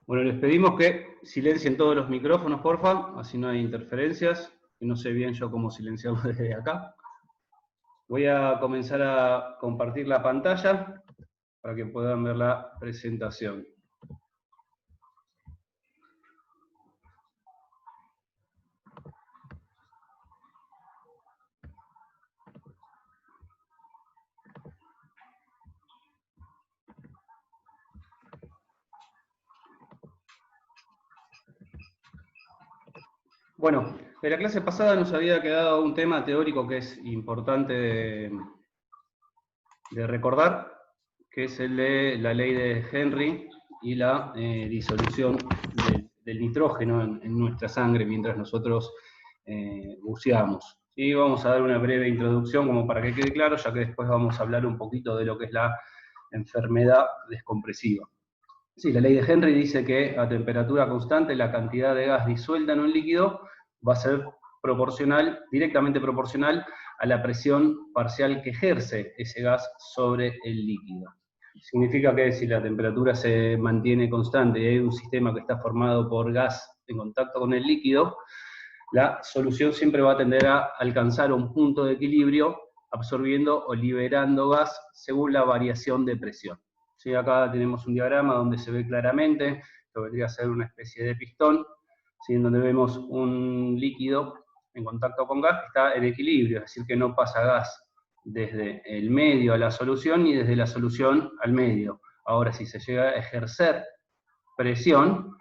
Bueno, les pedimos que silencien todos los micrófonos, porfa, así no hay interferencias, y no sé bien yo cómo silenciarlos desde acá. Voy a comenzar a compartir la pantalla para que puedan ver la presentación. Bueno, de la clase pasada nos había quedado un tema teórico que es importante de recordar, que es el de la ley de Henry y la disolución del nitrógeno en nuestra sangre mientras nosotros buceamos. Y vamos a dar una breve introducción como para que quede claro, ya que después vamos a hablar un poquito de lo que es la enfermedad descompresiva. Sí, la ley de Henry dice que a temperatura constante la cantidad de gas disuelta en un líquido va a ser proporcional, directamente proporcional a la presión parcial que ejerce ese gas sobre el líquido. Significa que si la temperatura se mantiene constante y hay un sistema que está formado por gas en contacto con el líquido, la solución siempre va a tender a alcanzar un punto de equilibrio absorbiendo o liberando gas según la variación de presión. ¿Sí? Acá tenemos un diagrama donde se ve claramente, que vendría a ser una especie de pistón, ¿sí? En donde vemos un líquido en contacto con gas que está en equilibrio, es decir, que no pasa gas desde el medio a la solución ni desde la solución al medio. Ahora, si se llega a ejercer presión,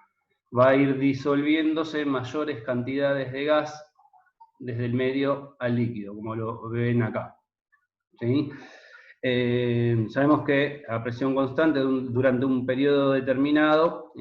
va a ir disolviéndose mayores cantidades de gas desde el medio al líquido, como lo ven acá. ¿Sí? Sabemos que a presión constante durante un periodo determinado,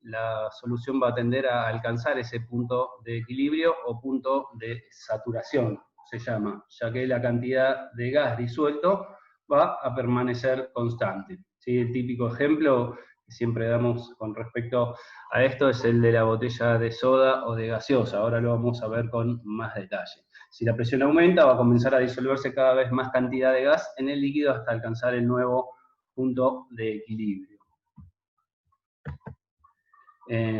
la solución va a tender a alcanzar ese punto de equilibrio o punto de saturación, se llama, ya que la cantidad de gas disuelto va a permanecer constante. ¿Sí? El típico ejemplo que siempre damos con respecto a esto es el de la botella de soda o de gaseosa. Ahora lo vamos a ver con más detalle. Si la presión aumenta, va a comenzar a disolverse cada vez más cantidad de gas en el líquido hasta alcanzar el nuevo punto de equilibrio.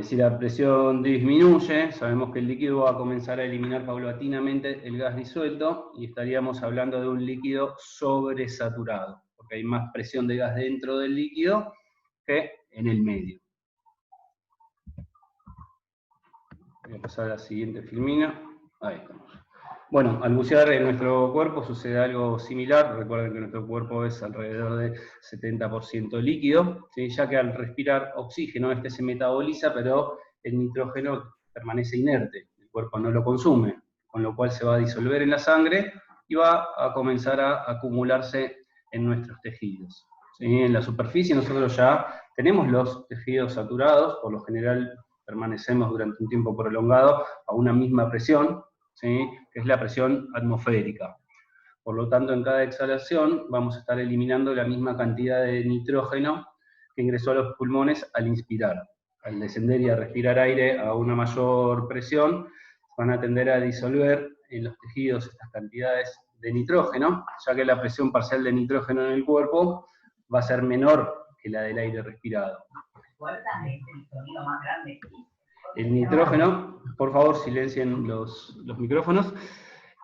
Si la presión disminuye, sabemos que el líquido va a comenzar a eliminar paulatinamente el gas disuelto y estaríamos hablando de un líquido sobresaturado, porque hay más presión de gas dentro del líquido que en el medio. Voy a pasar a la siguiente filmina. Ahí estamos. Bueno, al bucear en nuestro cuerpo sucede algo similar. Recuerden que nuestro cuerpo es alrededor de 70% líquido, ¿sí? Ya que al respirar oxígeno este se metaboliza, pero el nitrógeno permanece inerte, el cuerpo no lo consume, con lo cual se va a disolver en la sangre y va a comenzar a acumularse en nuestros tejidos. ¿Sí? En la superficie nosotros ya tenemos los tejidos saturados, por lo general permanecemos durante un tiempo prolongado a una misma presión, ¿sí? Que es la presión atmosférica. Por lo tanto, en cada exhalación vamos a estar eliminando la misma cantidad de nitrógeno que ingresó a los pulmones al inspirar. Al descender y a respirar aire a una mayor presión, van a tender a disolver en los tejidos estas cantidades de nitrógeno, ya que la presión parcial de nitrógeno en el cuerpo va a ser menor que la del aire respirado. El nitrógeno, por favor silencien los micrófonos.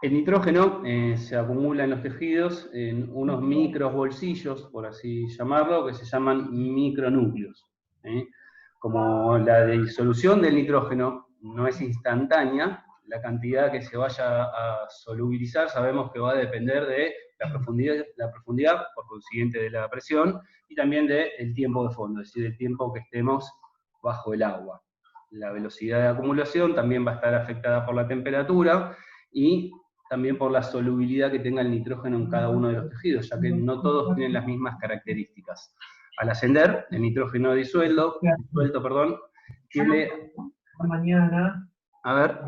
El nitrógeno se acumula en los tejidos en unos micros bolsillos, por así llamarlo, que se llaman micronúcleos. Como la disolución del nitrógeno no es instantánea, la cantidad que se vaya a solubilizar sabemos que va a depender de la profundidad, por consiguiente de la presión, y también del tiempo de fondo, es decir, el tiempo que estemos bajo el agua. La velocidad de acumulación también va a estar afectada por la temperatura y también por la solubilidad que tenga el nitrógeno en cada uno de los tejidos, ya que no todos tienen las mismas características. Al ascender, el nitrógeno disuelto, tiene... Mañana. A ver,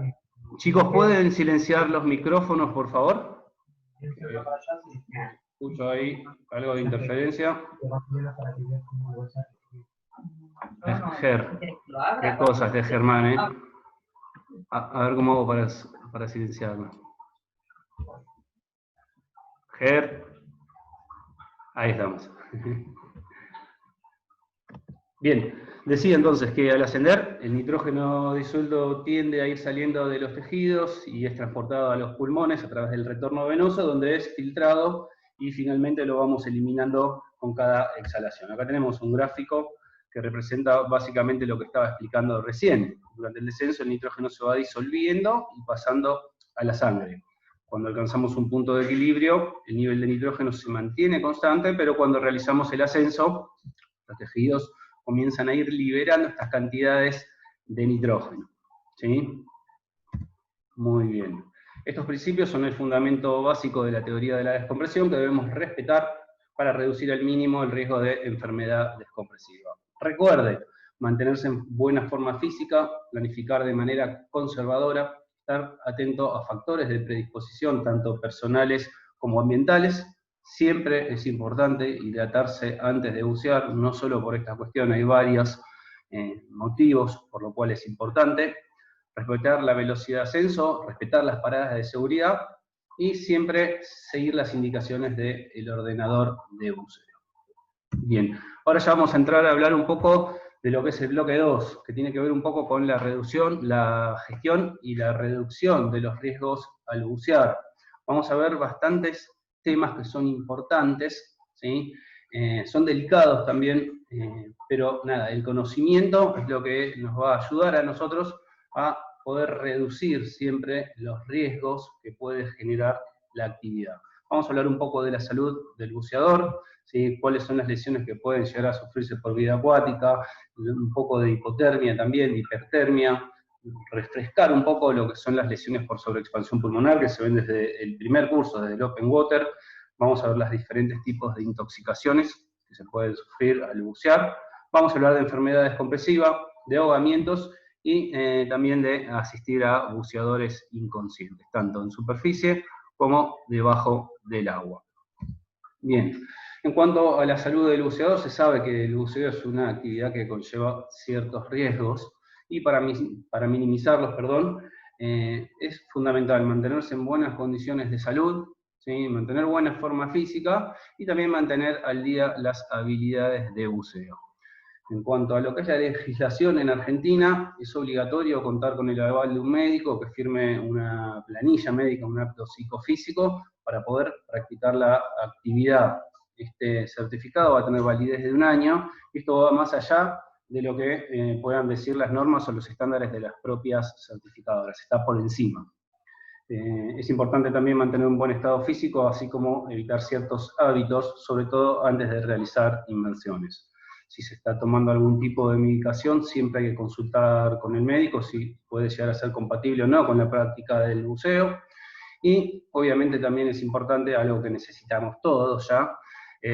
chicos, ¿pueden silenciar los micrófonos, por favor? Escucho ahí algo de interferencia. Ger. Qué cosas de Germán, ¿eh? A ver cómo hago para silenciarlo. Ger. Ahí estamos. Bien, decía entonces que al ascender, el nitrógeno disuelto tiende a ir saliendo de los tejidos y es transportado a los pulmones a través del retorno venoso, donde es filtrado y finalmente lo vamos eliminando con cada exhalación. Acá tenemos un gráfico que representa básicamente lo que estaba explicando recién. Durante el descenso el nitrógeno se va disolviendo y pasando a la sangre. Cuando alcanzamos un punto de equilibrio, el nivel de nitrógeno se mantiene constante, pero cuando realizamos el ascenso, los tejidos comienzan a ir liberando estas cantidades de nitrógeno. ¿Sí? Muy bien. Estos principios son el fundamento básico de la teoría de la descompresión que debemos respetar para reducir al mínimo el riesgo de enfermedad descompresiva. Recuerde, mantenerse en buena forma física, planificar de manera conservadora, estar atento a factores de predisposición, tanto personales como ambientales. Siempre es importante hidratarse antes de bucear, no solo por esta cuestión, hay varios motivos por lo cual es importante. Respetar la velocidad de ascenso, respetar las paradas de seguridad y siempre seguir las indicaciones del ordenador de buceo. Bien, ahora ya vamos a entrar a hablar un poco de lo que es el bloque 2, que tiene que ver un poco con la reducción, la gestión y la reducción de los riesgos al bucear. Vamos a ver bastantes temas que son importantes, ¿sí? Son delicados también, pero nada, el conocimiento es lo que nos va a ayudar a nosotros a poder reducir siempre los riesgos que puede generar la actividad. Vamos a hablar un poco de la salud del buceador, ¿sí? Cuáles son las lesiones que pueden llegar a sufrirse por vida acuática, un poco de hipotermia también, de hipertermia, refrescar un poco lo que son las lesiones por sobreexpansión pulmonar, que se ven desde el primer curso, desde el Open Water. Vamos a ver los diferentes tipos de intoxicaciones que se pueden sufrir al bucear. Vamos a hablar de enfermedad descompresiva, de ahogamientos, y también de asistir a buceadores inconscientes, tanto en superficie como debajo del agua. Bien, en cuanto a la salud del buceador, se sabe que el buceo es una actividad que conlleva ciertos riesgos, y para minimizarlos, es fundamental mantenerse en buenas condiciones de salud, ¿sí? Mantener buena forma física y también mantener al día las habilidades de buceo. En cuanto a lo que es la legislación en Argentina, es obligatorio contar con el aval de un médico que firme una planilla médica, un apto psicofísico, para poder practicar la actividad. Este certificado va a tener validez de 1 año, y esto va más allá de lo que puedan decir las normas o los estándares de las propias certificadoras, está por encima. Es importante también mantener un buen estado físico, así como evitar ciertos hábitos, sobre todo antes de realizar inmersiones. Si se está tomando algún tipo de medicación, siempre hay que consultar con el médico si puede llegar a ser compatible o no con la práctica del buceo. Y obviamente también es importante, algo que necesitamos todos ya,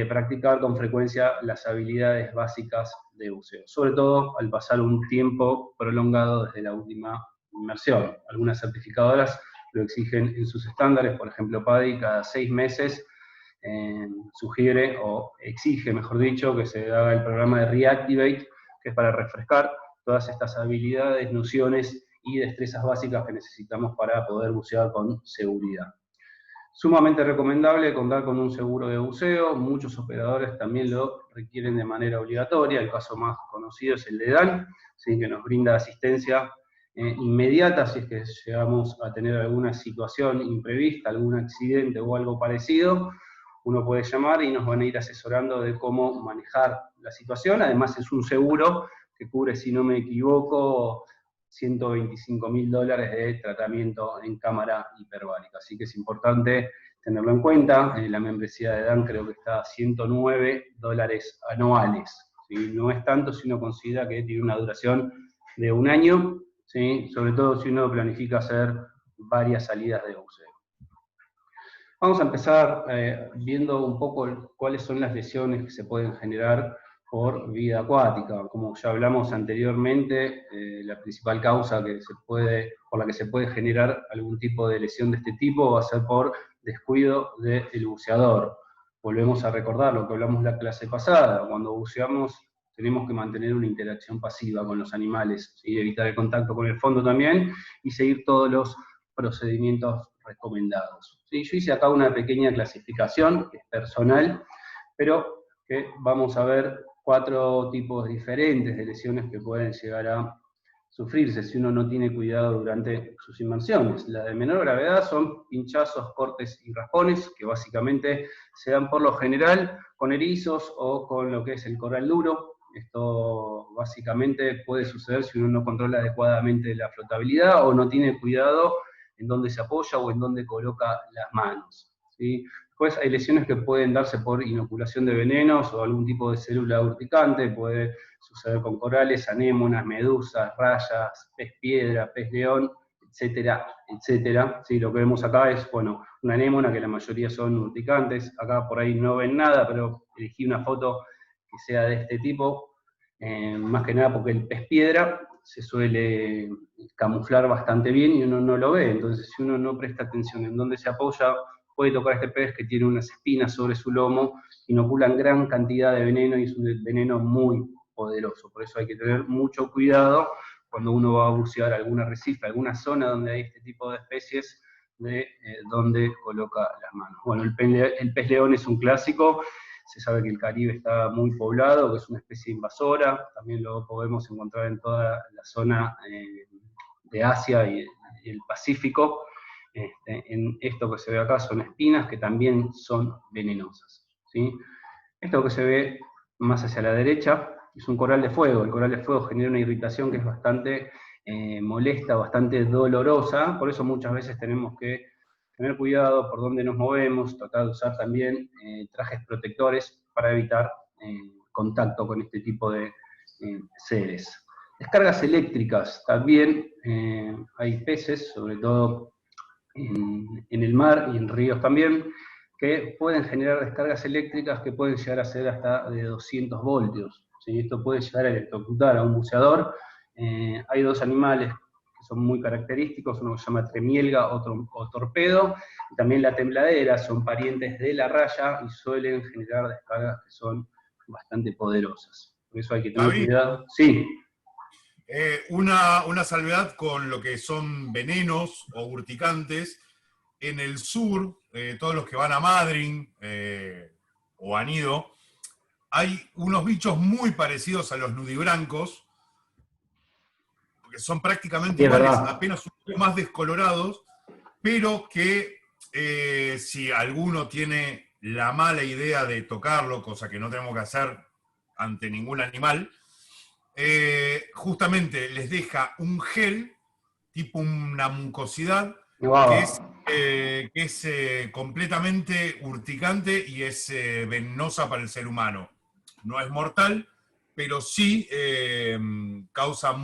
practicar con frecuencia las habilidades básicas de buceo, sobre todo al pasar un tiempo prolongado desde la última inmersión. Algunas certificadoras lo exigen en sus estándares, por ejemplo PADI cada 6 meses sugiere o exige, mejor dicho, que se haga el programa de Reactivate, que es para refrescar todas estas habilidades, nociones y destrezas básicas que necesitamos para poder bucear con seguridad. Sumamente recomendable contar con un seguro de buceo, muchos operadores también lo requieren de manera obligatoria, el caso más conocido es el de DAN, ¿sí? Que nos brinda asistencia inmediata si es que llegamos a tener alguna situación imprevista, algún accidente o algo parecido. Uno puede llamar y nos van a ir asesorando de cómo manejar la situación. Además es un seguro que cubre, si no me equivoco, $125.000 de tratamiento en cámara hiperbárica. Así que es importante tenerlo en cuenta. La membresía de DAN creo que está a $109 anuales. ¿Sí? No es tanto si uno considera que tiene una duración de 1 año, ¿sí? Sobre todo si uno planifica hacer varias salidas de buceo. Vamos a empezar viendo un poco cuáles son las lesiones que se pueden generar por vida acuática. Como ya hablamos anteriormente, la principal causa por la que se puede generar algún tipo de lesión de este tipo va a ser por descuido del buceador. Volvemos a recordar lo que hablamos la clase pasada. Cuando buceamos tenemos que mantener una interacción pasiva con los animales, ¿sí? Evitar el contacto con el fondo también, y seguir todos los procedimientos recomendados. ¿Sí? Yo hice acá una pequeña clasificación, que es personal, pero que vamos a ver 4 tipos diferentes de lesiones que pueden llegar a sufrirse si uno no tiene cuidado durante sus inmersiones. Las de menor gravedad son pinchazos, cortes y raspones, que básicamente se dan por lo general con erizos o con lo que es el coral duro. Esto básicamente puede suceder si uno no controla adecuadamente la flotabilidad o no tiene cuidado en dónde se apoya o en dónde coloca las manos, ¿sí? Después hay lesiones que pueden darse por inoculación de venenos o algún tipo de célula urticante, puede suceder con corales, anémonas, medusas, rayas, pez piedra, pez león, etcétera, etcétera. Sí, lo que vemos acá es, bueno, una anémona, que la mayoría son urticantes. Acá por ahí no ven nada, pero elegí una foto que sea de este tipo, más que nada porque el pez piedra se suele camuflar bastante bien y uno no lo ve. Entonces, si uno no presta atención en dónde se apoya, puede tocar a este pez que tiene unas espinas sobre su lomo, inoculan gran cantidad de veneno y es un veneno muy poderoso. Por eso hay que tener mucho cuidado cuando uno va a bucear algún arrecife, alguna zona donde hay este tipo de especies, de donde coloca las manos. Bueno, el pez león es un clásico. Se sabe que el Caribe está muy poblado, que es una especie invasora. También lo podemos encontrar en toda la zona de Asia y el Pacífico. En esto que se ve acá son espinas que también son venenosas, ¿sí? Esto que se ve más hacia la derecha es un coral de fuego. El coral de fuego genera una irritación que es bastante molesta, bastante dolorosa. Por eso muchas veces tenemos que tener cuidado por dónde nos movemos, tratar de usar también trajes protectores para evitar contacto con este tipo de seres. Descargas eléctricas, también hay peces, sobre todo en el mar y en ríos también, que pueden generar descargas eléctricas que pueden llegar a ser hasta de 200 voltios. ¿Sí? Esto puede llegar a electrocutar a un buceador. Hay 2 animales que son muy característicos, uno que se llama tremielga, otro o torpedo, y también la tembladera, son parientes de la raya y suelen generar descargas que son bastante poderosas. Por eso hay que tener David, cuidado. Sí. una salvedad con lo que son venenos o urticantes. En el sur, todos los que van a Madryn o a Nido, hay unos bichos muy parecidos a los nudibrancos, que son prácticamente Sí, es iguales, verdad. apenas un poco más descolorados, pero que si alguno tiene la mala idea de tocarlo, cosa que no tenemos que hacer ante ningún animal, justamente les deja un gel, tipo una mucosidad, Wow. que es completamente urticante y es venenosa para el ser humano. No es mortal, pero sí causa,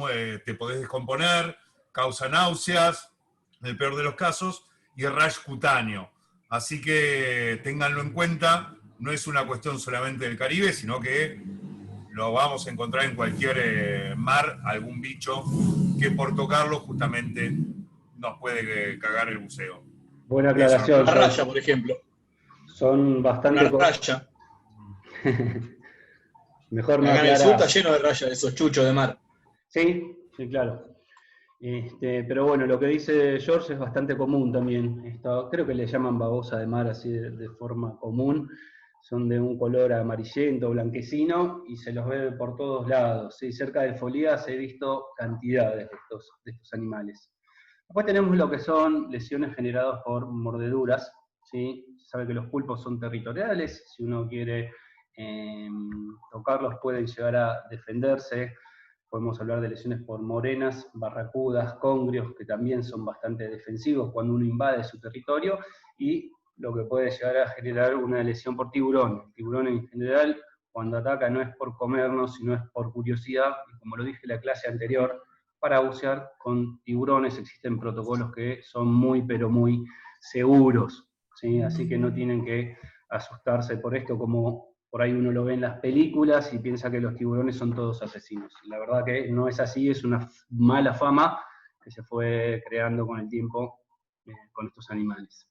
te podés descomponer, causa náuseas, en el peor de los casos, y rash cutáneo. Así que ténganlo en cuenta, no es una cuestión solamente del Caribe, sino que lo vamos a encontrar en cualquier mar, algún bicho que por tocarlo justamente nos puede cagar el buceo. Buena Eso aclaración, no. Una George. raya, por ejemplo. Son bastante... Una raya. Mejor no Acá en el sur está aclarar. lleno de rayas, de esos chuchos de mar. Sí, sí, claro. Pero bueno, lo que dice George es bastante común también. Creo que le llaman babosa de mar así de forma común. Son de un color amarillento, blanquecino, y se los ve por todos lados. Sí, cerca de Folías he visto cantidades de estos animales. Después tenemos lo que son lesiones generadas por mordeduras. ¿Sí? Se sabe que los pulpos son territoriales. Si uno quiere tocarlos, pueden llegar a defenderse. Podemos hablar de lesiones por morenas, barracudas, congrios, que también son bastante defensivos cuando uno invade su territorio, y lo que puede llegar a generar una lesión por tiburón. El tiburón en general, cuando ataca, no es por comernos, sino es por curiosidad, y como lo dije en la clase anterior, para bucear con tiburones existen protocolos que son muy, pero muy seguros, ¿sí? Así que no tienen que asustarse por esto como por ahí uno lo ve en las películas y piensa que los tiburones son todos asesinos. La verdad que no es así, es una mala fama que se fue creando con el tiempo con estos animales.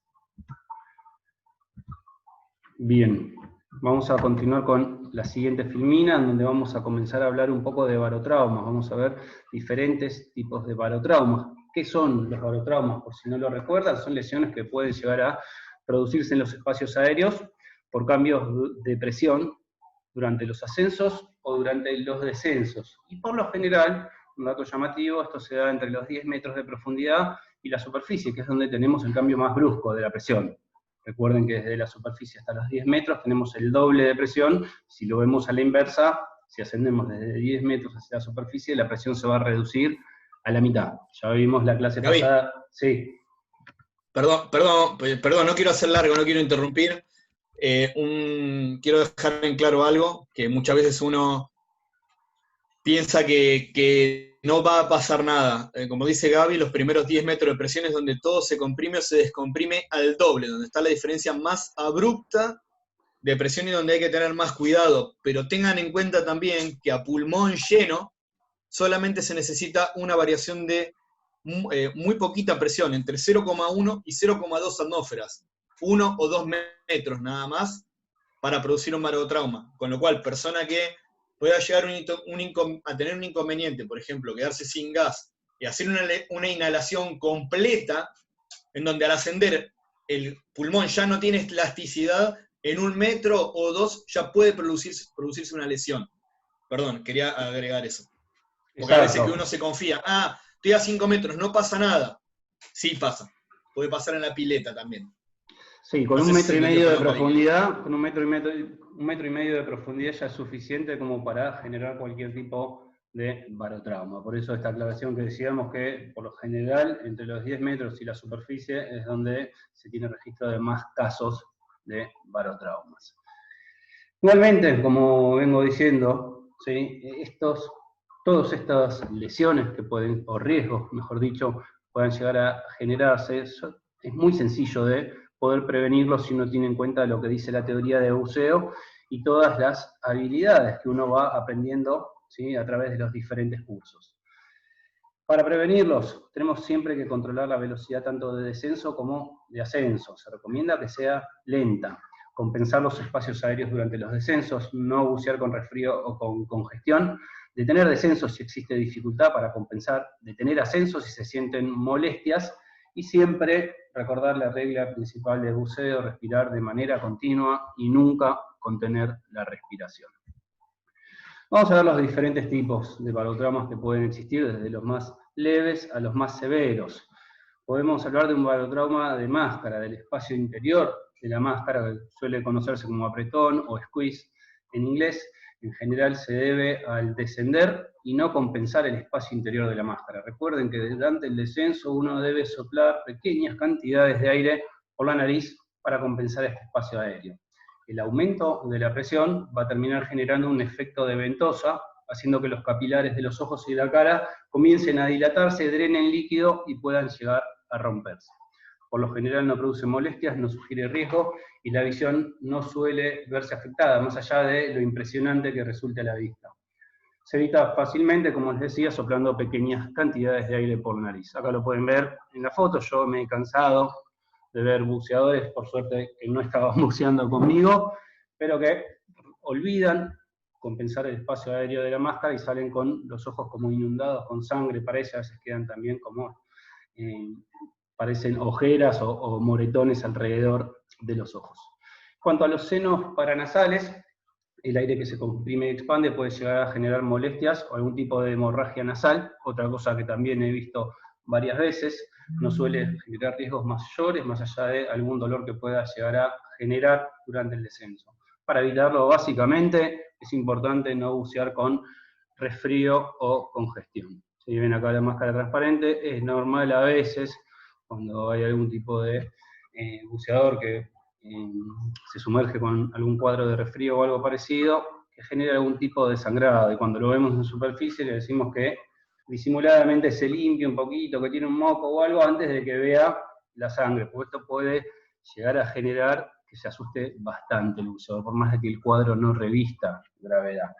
Bien. Vamos a continuar con la siguiente filmina, en donde vamos a comenzar a hablar un poco de barotraumas. Vamos a ver diferentes tipos de barotraumas. ¿Qué son los barotraumas? Por si no lo recuerdan, son lesiones que pueden llegar a producirse en los espacios aéreos por cambios de presión durante los ascensos o durante los descensos. Y por lo general, un dato llamativo, esto se da entre los 10 metros de profundidad y la superficie, que es donde tenemos el cambio más brusco de la presión. Recuerden que desde la superficie hasta los 10 metros tenemos el doble de presión. Si lo vemos a la inversa, si ascendemos desde 10 metros hacia la superficie, la presión se va a reducir a la mitad. Ya vimos la clase Gaby. pasada. Sí. Perdón, no quiero hacer largo, no quiero interrumpir. Quiero dejar en claro algo, que muchas veces uno piensa que no va a pasar nada. Como dice Gaby, los primeros 10 metros de presión es donde todo se comprime o se descomprime al doble, donde está la diferencia más abrupta de presión y donde hay que tener más cuidado. Pero tengan en cuenta también que a pulmón lleno solamente se necesita una variación de muy poquita presión, entre 0,1 y 0,2 atmósferas, 1 o 2 metros nada más, para producir un barotrauma. Con lo cual, persona que pueda llegar a tener un inconveniente, por ejemplo, quedarse sin gas y hacer una inhalación completa, en donde al ascender el pulmón ya no tiene elasticidad, en 1 metro o 2 ya puede producirse una lesión. Perdón, quería agregar eso. Porque a veces que uno se confía, estoy a 5 metros, no pasa nada. Sí pasa, puede pasar en la pileta también. Sí, con un metro y medio de profundidad, con un metro y medio de profundidad ya es suficiente como para generar cualquier tipo de barotrauma. Por eso esta aclaración que decíamos que, por lo general, entre los 10 metros y la superficie es donde se tiene registro de más casos de barotraumas. Igualmente, como vengo diciendo, ¿sí? Todas estas lesiones que pueden, o riesgos, mejor dicho, puedan llegar a generarse, es muy sencillo de poder prevenirlo si uno tiene en cuenta lo que dice la teoría de buceo y todas las habilidades que uno va aprendiendo, ¿sí? A través de los diferentes cursos. Para prevenirlos, tenemos siempre que controlar la velocidad tanto de descenso como de ascenso. Se recomienda que sea lenta, compensar los espacios aéreos durante los descensos, no bucear con resfrío o con congestión, detener descensos si existe dificultad para compensar, detener ascensos si se sienten molestias, y siempre recordar la regla principal del buceo, respirar de manera continua y nunca contener la respiración. Vamos a ver los diferentes tipos de barotraumas que pueden existir, desde los más leves a los más severos. Podemos hablar de un barotrauma de máscara, del espacio interior de la máscara, que suele conocerse como apretón o squeeze en inglés. En general se debe al descender y no compensar el espacio interior de la máscara. Recuerden que durante el descenso uno debe soplar pequeñas cantidades de aire por la nariz para compensar este espacio aéreo. El aumento de la presión va a terminar generando un efecto de ventosa, haciendo que los capilares de los ojos y de la cara comiencen a dilatarse, drenen líquido y puedan llegar a romperse. Por lo general no produce molestias, no sugiere riesgo y la visión no suele verse afectada, más allá de lo impresionante que resulte a la vista. Se evita fácilmente, como les decía, soplando pequeñas cantidades de aire por nariz. Acá lo pueden ver en la foto, yo me he cansado de ver buceadores, por suerte que no estaban buceando conmigo, pero que olvidan compensar el espacio aéreo de la máscara y salen con los ojos como inundados con sangre, parece, a veces quedan también como, parecen ojeras o moretones alrededor de los ojos. En cuanto a los senos paranasales, el aire que se comprime y expande puede llegar a generar molestias o algún tipo de hemorragia nasal, otra cosa que también he visto varias veces. No suele generar riesgos mayores, más allá de algún dolor que pueda llegar a generar durante el descenso. Para evitarlo, básicamente, es importante no bucear con resfrío o congestión. Si ven acá la máscara transparente, es normal a veces, cuando hay algún tipo de buceador que se sumerge con algún cuadro de resfrío o algo parecido, que genera algún tipo de sangrado, y cuando lo vemos en superficie le decimos que disimuladamente se limpie un poquito, que tiene un moco o algo, antes de que vea la sangre, porque esto puede llegar a generar que se asuste bastante el buceador, por más de que el cuadro no revista gravedad.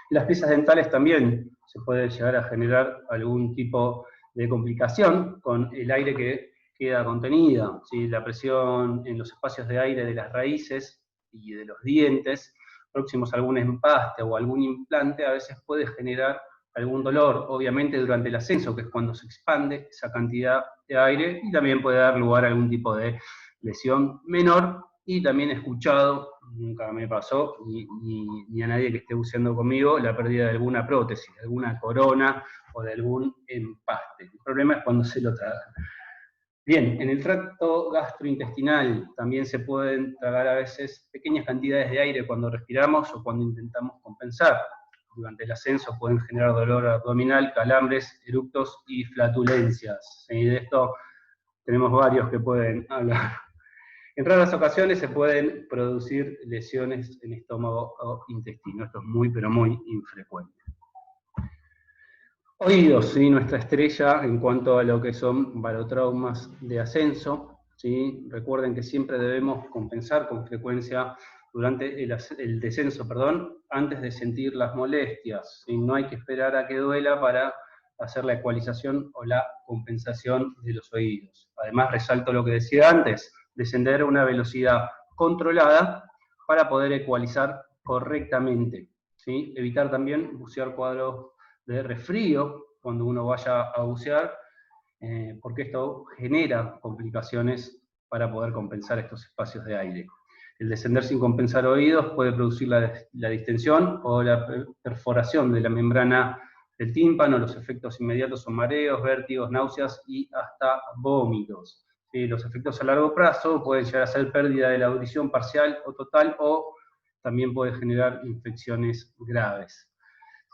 Las piezas dentales también se puede llegar a generar algún tipo de complicación con el aire que queda contenida, ¿sí? La presión en los espacios de aire de las raíces y de los dientes, próximos a algún empaste o algún implante, a veces puede generar algún dolor, obviamente durante el ascenso, que es cuando se expande esa cantidad de aire, y también puede dar lugar a algún tipo de lesión menor. Y también he escuchado, nunca me pasó, ni a nadie que esté buceando conmigo, la pérdida de alguna prótesis, de alguna corona o de algún empaste. El problema es cuando se lo tragan. Bien, en el tracto gastrointestinal también se pueden tragar a veces pequeñas cantidades de aire cuando respiramos o cuando intentamos compensar. Durante el ascenso pueden generar dolor abdominal, calambres, eructos y flatulencias. Y de esto tenemos varios que pueden hablar. En raras ocasiones se pueden producir lesiones en estómago o intestino. Esto es muy, pero muy infrecuente. Oídos, ¿sí? Nuestra estrella en cuanto a lo que son barotraumas de ascenso. ¿Sí? Recuerden que siempre debemos compensar con frecuencia durante el descenso, antes de sentir las molestias. ¿Sí? No hay que esperar a que duela para hacer la ecualización o la compensación de los oídos. Además, resalto lo que decía antes, descender a una velocidad controlada para poder ecualizar correctamente. ¿Sí? Evitar también bucear cuadros de resfrío cuando uno vaya a bucear, porque esto genera complicaciones para poder compensar estos espacios de aire. El descender sin compensar oídos puede producir la distensión o la perforación de la membrana del tímpano. Los efectos inmediatos son mareos, vértigos, náuseas y hasta vómitos. Los efectos a largo plazo pueden llegar a ser pérdida de la audición parcial o total, o también puede generar infecciones graves.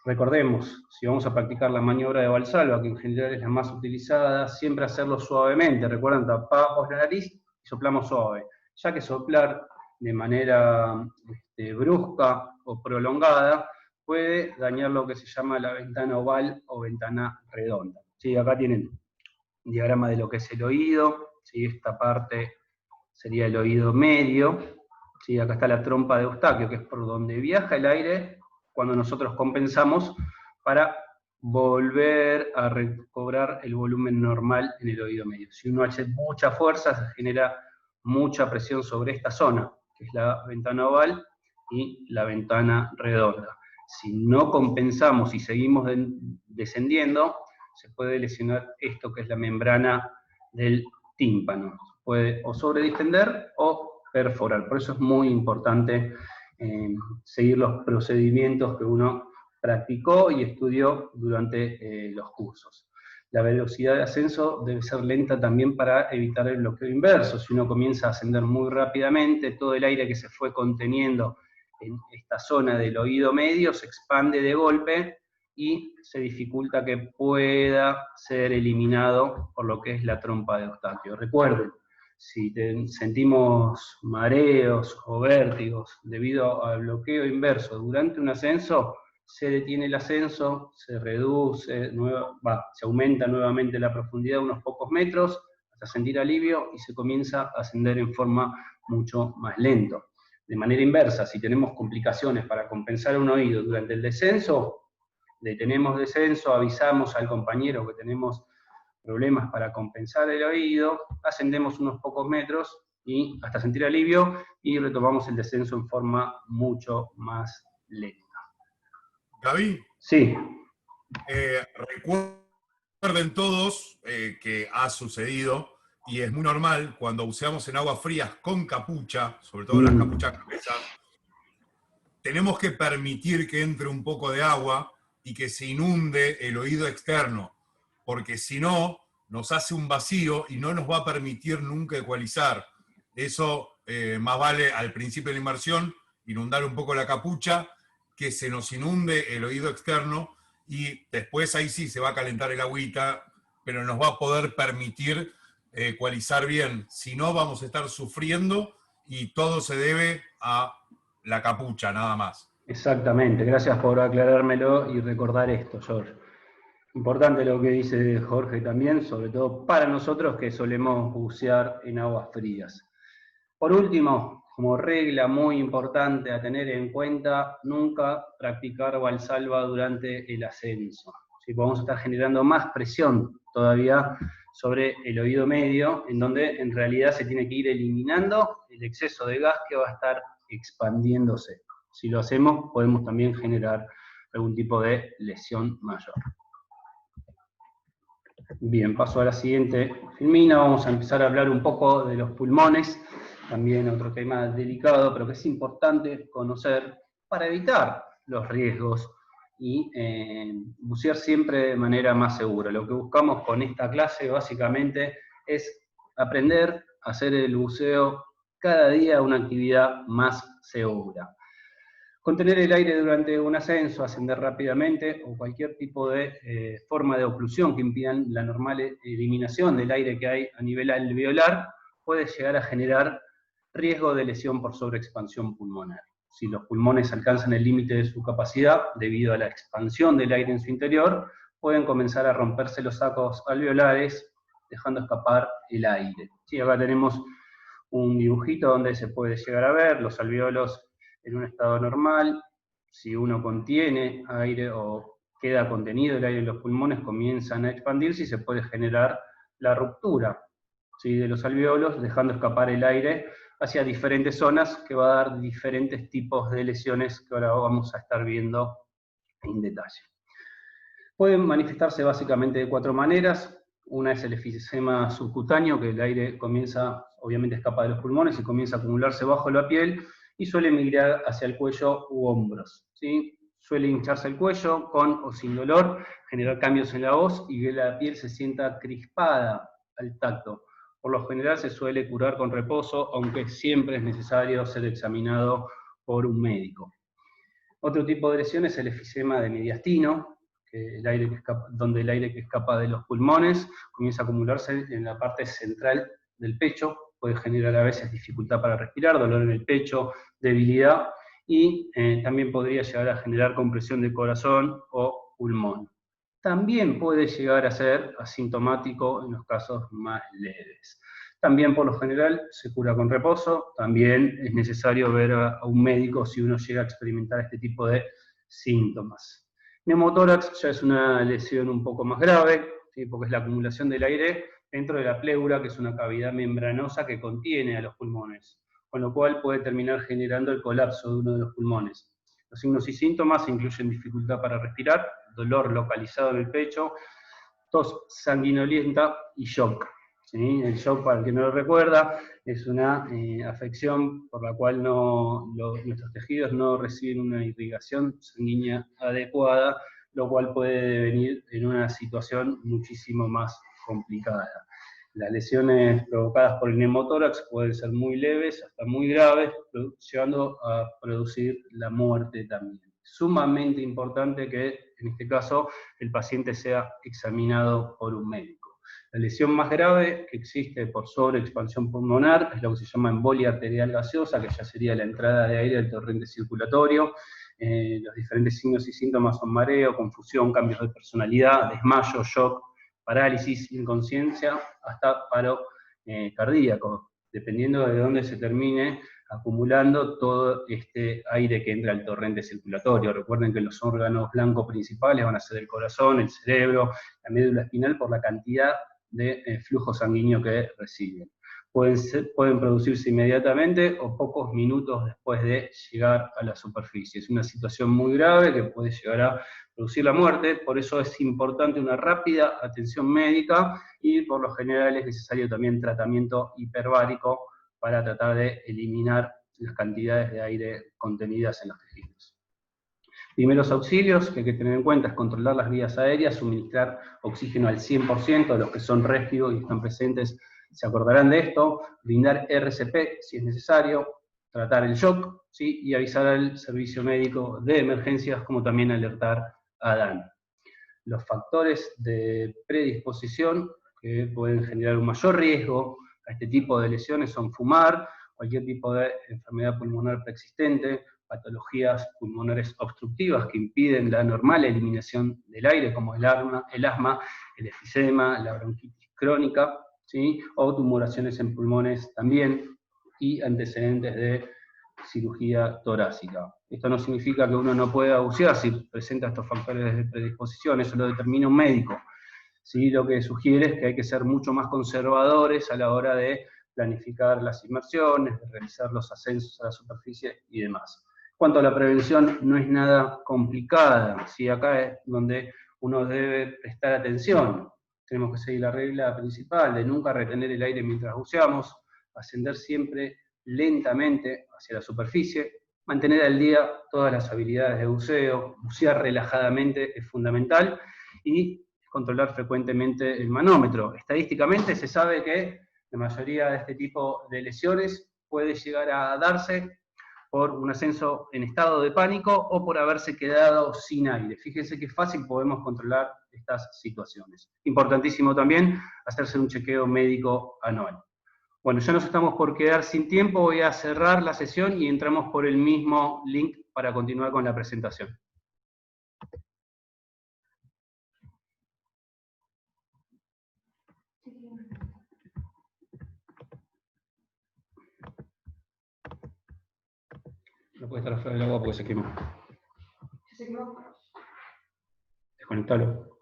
Recordemos, si vamos a practicar la maniobra de Valsalva, que en general es la más utilizada, siempre hacerlo suavemente. Recuerden, tapamos la nariz y soplamos suave, ya que soplar de manera brusca o prolongada puede dañar lo que se llama la ventana oval o ventana redonda. ¿Sí? Acá tienen un diagrama de lo que es el oído. ¿Sí? Esta parte sería el oído medio. ¿Sí? Acá está la trompa de Eustaquio, que es por donde viaja el aire cuando nosotros compensamos para volver a recobrar el volumen normal en el oído medio. Si uno hace mucha fuerza, se genera mucha presión sobre esta zona, que es la ventana oval y la ventana redonda. Si no compensamos y seguimos descendiendo, se puede lesionar esto que es la membrana del tímpano. Puede o sobredistender o perforar. Por eso es muy importante seguir los procedimientos que uno practicó y estudió durante los cursos. La velocidad de ascenso debe ser lenta también para evitar el bloqueo inverso. Si uno comienza a ascender muy rápidamente, todo el aire que se fue conteniendo en esta zona del oído medio se expande de golpe y se dificulta que pueda ser eliminado por lo que es la trompa de Eustaquio. Recuerden, si sentimos mareos o vértigos debido al bloqueo inverso durante un ascenso, se detiene el ascenso, se reduce, se aumenta nuevamente la profundidad unos pocos metros, hasta sentir alivio y se comienza a ascender en forma mucho más lento. De manera inversa, si tenemos complicaciones para compensar un oído durante el descenso, detenemos descenso, avisamos al compañero que tenemos problemas para compensar el oído, ascendemos unos pocos metros y hasta sentir alivio y retomamos el descenso en forma mucho más lenta. Gaby. Sí. Recuerden todos que ha sucedido, y es muy normal, cuando buceamos en aguas frías con capucha, sobre todo las capuchas cabezas, tenemos que permitir que entre un poco de agua y que se inunde el oído externo, porque si no, nos hace un vacío y no nos va a permitir nunca ecualizar. Eso más vale al principio de la inmersión, inundar un poco la capucha, que se nos inunde el oído externo, y después ahí sí se va a calentar el agüita, pero nos va a poder permitir ecualizar bien. Si no, vamos a estar sufriendo, y todo se debe a la capucha, nada más. Exactamente, gracias por aclarármelo y recordar esto, George. Importante lo que dice Jorge también, sobre todo para nosotros que solemos bucear en aguas frías. Por último, como regla muy importante a tener en cuenta, nunca practicar Valsalva durante el ascenso. ¿Sí? Vamos a estar generando más presión todavía sobre el oído medio, en donde en realidad se tiene que ir eliminando el exceso de gas que va a estar expandiéndose. Si lo hacemos, podemos también generar algún tipo de lesión mayor. Bien, paso a la siguiente filmina. Vamos a empezar a hablar un poco de los pulmones, también otro tema delicado, pero que es importante conocer para evitar los riesgos y bucear siempre de manera más segura. Lo que buscamos con esta clase básicamente es aprender a hacer el buceo cada día una actividad más segura. Contener el aire durante un ascenso, ascender rápidamente, o cualquier tipo de forma de oclusión que impidan la normal eliminación del aire que hay a nivel alveolar, puede llegar a generar riesgo de lesión por sobreexpansión pulmonar. Si los pulmones alcanzan el límite de su capacidad, debido a la expansión del aire en su interior, pueden comenzar a romperse los sacos alveolares, dejando escapar el aire. Sí, acá tenemos un dibujito donde se puede llegar a ver los alveolos en un estado normal. Si uno contiene aire o queda contenido el aire en los pulmones, comienzan a expandirse y se puede generar la ruptura, ¿sí?, de los alveolos, dejando escapar el aire hacia diferentes zonas, que va a dar diferentes tipos de lesiones que ahora vamos a estar viendo en detalle. Pueden manifestarse básicamente de 4 maneras. Una es el efisema subcutáneo, que el aire comienza, obviamente escapa de los pulmones y comienza a acumularse bajo la piel, y suele migrar hacia el cuello u hombros, ¿sí? Suele hincharse el cuello con o sin dolor, generar cambios en la voz y que la piel se sienta crispada al tacto. Por lo general se suele curar con reposo, aunque siempre es necesario ser examinado por un médico. Otro tipo de lesión es el efisema de mediastino, que donde el aire que escapa de los pulmones comienza a acumularse en la parte central del pecho, puede generar a veces dificultad para respirar, dolor en el pecho, debilidad, y también podría llegar a generar compresión de corazón o pulmón. También puede llegar a ser asintomático en los casos más leves. También por lo general se cura con reposo, también es necesario ver a un médico si uno llega a experimentar este tipo de síntomas. Neumotórax ya es una lesión un poco más grave, ¿sí?, porque es la acumulación del aire dentro de la pleura, que es una cavidad membranosa que contiene a los pulmones, con lo cual puede terminar generando el colapso de uno de los pulmones. Los signos y síntomas incluyen dificultad para respirar, dolor localizado en el pecho, tos sanguinolenta y shock. ¿Sí? El shock, para el que no lo recuerda, es una afección por la cual nuestros tejidos no reciben una irrigación sanguínea adecuada, lo cual puede venir en una situación muchísimo más complicada. Las lesiones provocadas por el neumotórax pueden ser muy leves hasta muy graves, llegando a producir la muerte también. Sumamente importante que, en este caso, el paciente sea examinado por un médico. La lesión más grave que existe por sobreexpansión pulmonar es lo que se llama embolia arterial gaseosa, que ya sería la entrada de aire al torrente circulatorio. Los diferentes signos y síntomas son mareo, confusión, cambios de personalidad, desmayo, shock, parálisis, inconsciencia, hasta paro cardíaco, dependiendo de dónde se termine acumulando todo este aire que entra al torrente circulatorio. Recuerden que los órganos blancos principales van a ser el corazón, el cerebro, la médula espinal, por la cantidad de flujo sanguíneo que reciben. Pueden producirse inmediatamente o pocos minutos después de llegar a la superficie. Es una situación muy grave que puede llegar a producir la muerte, por eso es importante una rápida atención médica y por lo general es necesario también tratamiento hiperbárico para tratar de eliminar las cantidades de aire contenidas en los tejidos. Primeros auxilios que hay que tener en cuenta es controlar las vías aéreas, suministrar oxígeno al 100%, los que son respiros y están presentes se acordarán de esto, brindar RCP si es necesario, tratar el shock, ¿sí?, y avisar al servicio médico de emergencias, como también alertar a DAN. Los factores de predisposición que pueden generar un mayor riesgo a este tipo de lesiones son fumar, cualquier tipo de enfermedad pulmonar preexistente, patologías pulmonares obstructivas que impiden la normal eliminación del aire, como el asma, el efisema, la bronquitis crónica, ¿sí?, o tumoraciones en pulmones también, y antecedentes de cirugía torácica. Esto no significa que uno no pueda bucear si presenta estos factores de predisposición, eso lo determina un médico. ¿Sí? Lo que sugiere es que hay que ser mucho más conservadores a la hora de planificar las inmersiones, de realizar los ascensos a la superficie y demás. En cuanto a la prevención, no es nada complicada, ¿sí? Acá es donde uno debe prestar atención. Tenemos que seguir la regla principal de nunca retener el aire mientras buceamos, ascender siempre lentamente hacia la superficie, mantener al día todas las habilidades de buceo, bucear relajadamente es fundamental, y controlar frecuentemente el manómetro. Estadísticamente se sabe que la mayoría de este tipo de lesiones puede llegar a darse por un ascenso en estado de pánico o por haberse quedado sin aire. Fíjense qué fácil podemos controlar estas situaciones. Importantísimo también hacerse un chequeo médico anual. Bueno, ya nos estamos por quedar sin tiempo, voy a cerrar la sesión y entramos por el mismo link para continuar con la presentación. No puede estar afuera del agua porque se quemó. ¿Se quemó? Desconectalo.